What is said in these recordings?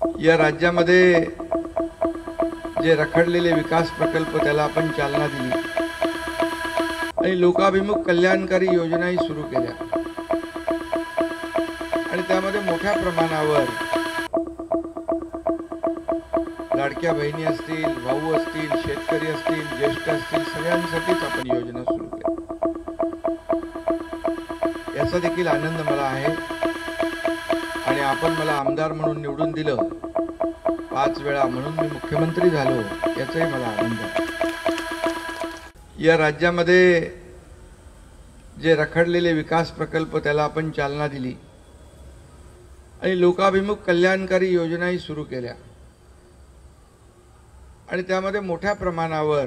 या राज्यामध्ये जे रखडलेले विकास प्रकल्प त्याला आपण चालना दिली आणि लोकाभिमुख कल्याणकारी योजनाही सुरू केल्या आणि त्यामध्ये मोठ्या प्रमाणावर लाडक्या बहिणी असतील, भाऊ असतील, शेतकरी असतील, ज्येष्ठ असतील, सगळ्यांसाठीच आपण योजना सुरू केल्या. याचा देखील आनंद मला आहे आणि आपण मला आमदार म्हणून निवडून दिलं 5 वेळा, म्हणून मी मुख्यमंत्री झालो, याचाही मला आनंद आहे. या राज्यामध्ये जे रखडलेले विकास प्रकल्प त्याला आपण चालना दिली आणि लोकाभिमुख कल्याणकारी योजनाही सुरू केल्या आणि त्यामध्ये मोठ्या प्रमाणावर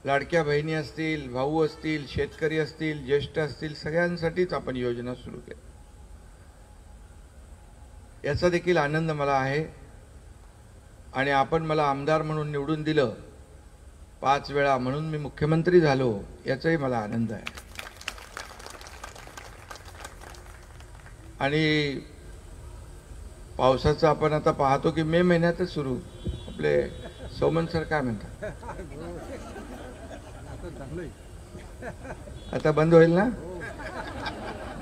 लाडक्या बहिणी असतील, भाऊ असतील, शेतकरी असतील, ज्येष्ठ असतील, सगळ्यांसाठीच आपण योजना सुरू केल्या. याचा देखील आनंद मला आहे आणि आपण मला आमदार म्हणून निवडून दिलं 5 वेळा, म्हणून मी मुख्यमंत्री झालो, याचाही मला आनंद आहे. आणि पावसाचं आपण आता पाहतो की मे महिन्यातच सुरू. आपले सोमन सर काय म्हणतात, आता बंद होईल ना?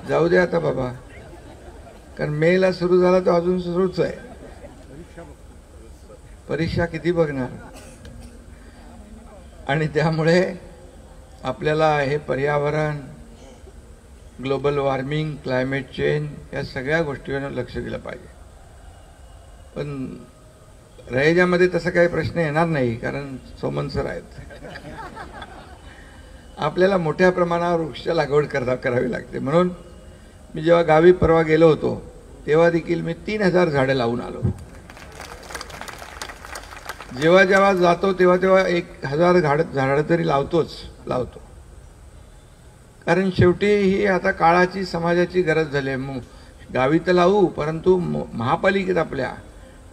जाऊ दे आता बाबा, कारण मे ला सुरू झाला तर अजून सुरूच आहे. परीक्षा किती बघणार. आणि त्यामुळे आपल्याला हे पर्यावरण, ग्लोबल वॉर्मिंग, क्लायमेट चेंज या सगळ्या गोष्टींवर लक्ष दिलं पाहिजे. पण रयजामध्ये तसं काही प्रश्न येणार नाही, कारण सोमन सर आहेत. आपल्याला मोठ्या प्रमाणावर वृक्ष लागवड करावी लागते. म्हणून मी जेव्हा गावी परवा गेलो होतो तेव्हा देखील मी 3000 झाडं लावून आलो. जेव्हा जेव्हा जातो तेव्हा तेव्हा 1000 झाडं तरी लावतो. कारण शेवटी ही आता काळाची, समाजाची गरज झाली आहे. गावी तर लावू, परंतु महापालिकेत, आपल्या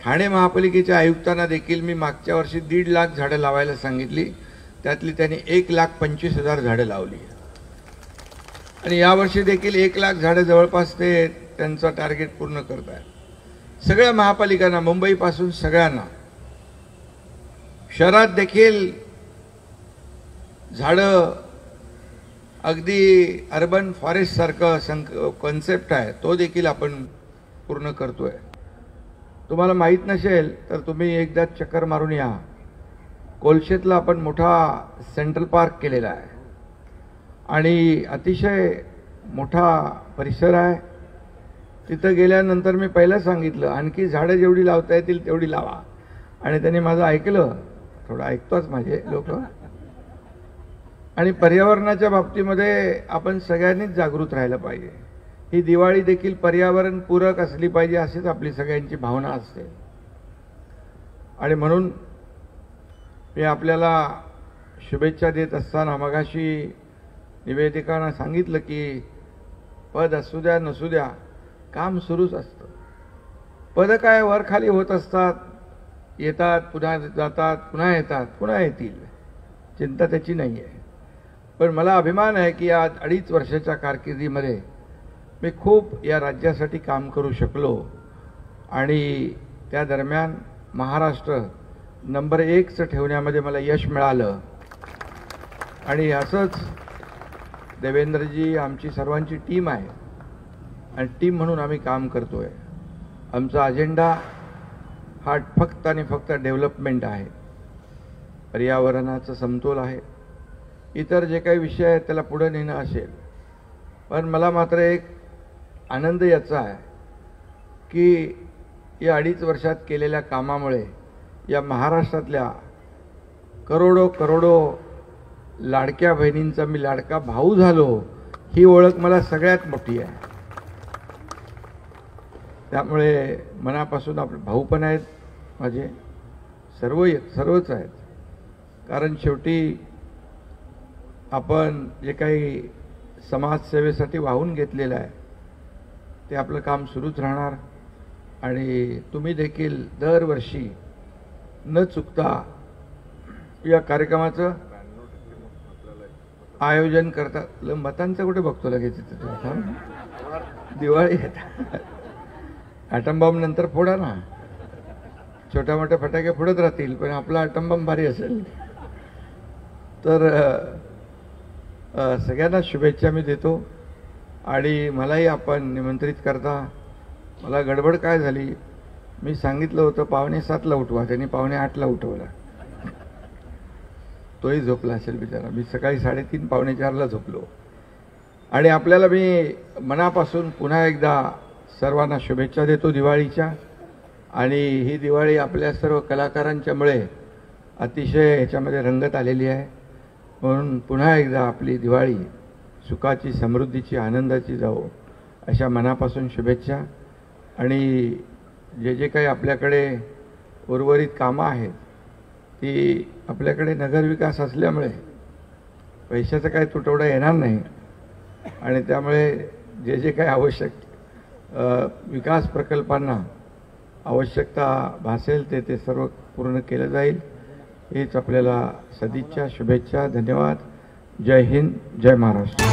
ठाणे महापालिकेच्या आयुक्तांना देखील मी मागच्या वर्षी 1.5 लाख झाडं लावायला सांगितली. त्यातली त्यांनी 1,25,000 झाडं लावली आणि यावर्षी देखील 1 लाख झाडं जवळपास ते त्यांचा टार्गेट पूर्ण करत आहे. सगळ्या महापालिकांना, मुंबईपासून सगळ्यांना, शहरात देखील झाडं, अगदी अर्बन फॉरेस्ट सारखं कॉन्सेप्ट आहे, तो देखील आपण पूर्ण करतोय. तुम्हाला माहीत नसेल तर तुम्ही एकदा चक्कर मारून या. कोलशेतला आपण मोठा सेंट्रल पार्क केलेला आहे आणि अतिशय मोठा परिसर आहे. तिथं गेल्यानंतर मी पहिलं सांगितलं, आणखी झाडं जेवढी लावता येतील तेवढी लावा. आणि त्यांनी माझं ऐकलं. थोडं ऐकतोच माझे लोक. आणि पर्यावरणाच्या बाबतीमध्ये आपण सगळ्यांनीच जागृत राहिलं पाहिजे. ही दिवाळी देखील पर्यावरण पूरक असली पाहिजे, अशीच आपली सगळ्यांची भावना असते. आणि म्हणून मी आपल्याला शुभेच्छा देत असताना मगाशी निवेदिकांना सांगितलं की पद असू द्या नसू द्या, काम सुरूच असतं. पद काय वर खाली होत असतात, येतात, पुन्हा जातात, पुन्हा येतात, पुन्हा येतील. चिंता त्याची नाही आहे. पण मला अभिमान आहे की या 2.5 वर्षाच्या कारकिर्दीमध्ये मी खूप या राज्यासाठी काम करू शकलो आणि त्या दरम्यान महाराष्ट्र नंबर 1 ठेवण्यामध्ये मला यश मिळालं. आणि असंच देवेंद्रजी, आमची सर्वांची टीम आहे आणि टीम म्हणून आम्ही काम करतोय. आमचा अजेंडा हा फक्त आणि फक्त डेव्हलपमेंट आहे, पर्यावरणाचा समतोल आहे, इतर जे काही विषय आहेत त्याला पुढे नेणं असेल. पण मला मात्र एक आनंद याचा आहे की या 2.5 वर्षात केलेल्या कामामुळे या महाराष्ट्रातल्या करोडो लाडक्या बहिणींचा मी लाडका भाऊ झालो, ही ओळख मला सगळ्यात मोठी आहे. त्यामुळे मनापासून आपले भाऊ पण आहेत माझे, सर्वच आहेत. कारण शेवटी आपण जे काही समाजसेवेसाठी वाहून घेतलेलं आहे ते आपलं काम सुरूच राहणार. आणि तुम्ही देखील दरवर्षी न चुकता या कार्यक्रमाचं आयोजन करतात. मतांचं कुठे बघतो लगेच, दिवाळी येतात. ॲटम बॉम्ब नंतर फोडा ना, छोट्या मोठ्या फटाके फोडत राहतील, पण आपला ॲटम बॉम्ब भारी असेल. तर सगळ्यांना शुभेच्छा मी देतो. आणि मलाही आपण निमंत्रित करता. मला गडबड काय झाली, मी सांगितलं होतं 6:45ला उठवा, त्यांनी 7:45ला उठवला. तोही झोपला असेल बिचारा. मी सकाळी 3:30 4:45ला झोपलो. आणि आपल्याला मी मनापासून पुन्हा एकदा सर्वांना शुभेच्छा देतो दिवाळीच्या. आणि ही दिवाळी आपल्या सर्व कलाकारांच्यामुळे अतिशय ह्याच्यामध्ये रंगत आलेली आहे. म्हणून पुन्हा एकदा आपली दिवाळी सुखाची, समृद्धीची, आनंदाची जावो अशा मनापासून शुभेच्छा. आणि जे काही आपल्याकडे उर्वरित कामं आहेत ती आपल्याकडे नगरविकास असल्यामुळे पैशाचा काही तुटवडा येणार नाही. आणि त्यामुळे जे काही आवश्यक विकास प्रकल्पांना आवश्यकता भासेल ते सर्व पूर्ण केलं जाईल. हेच आपल्याला सदिच्छा, शुभेच्छा. धन्यवाद. जय हिंद, जय महाराष्ट्र.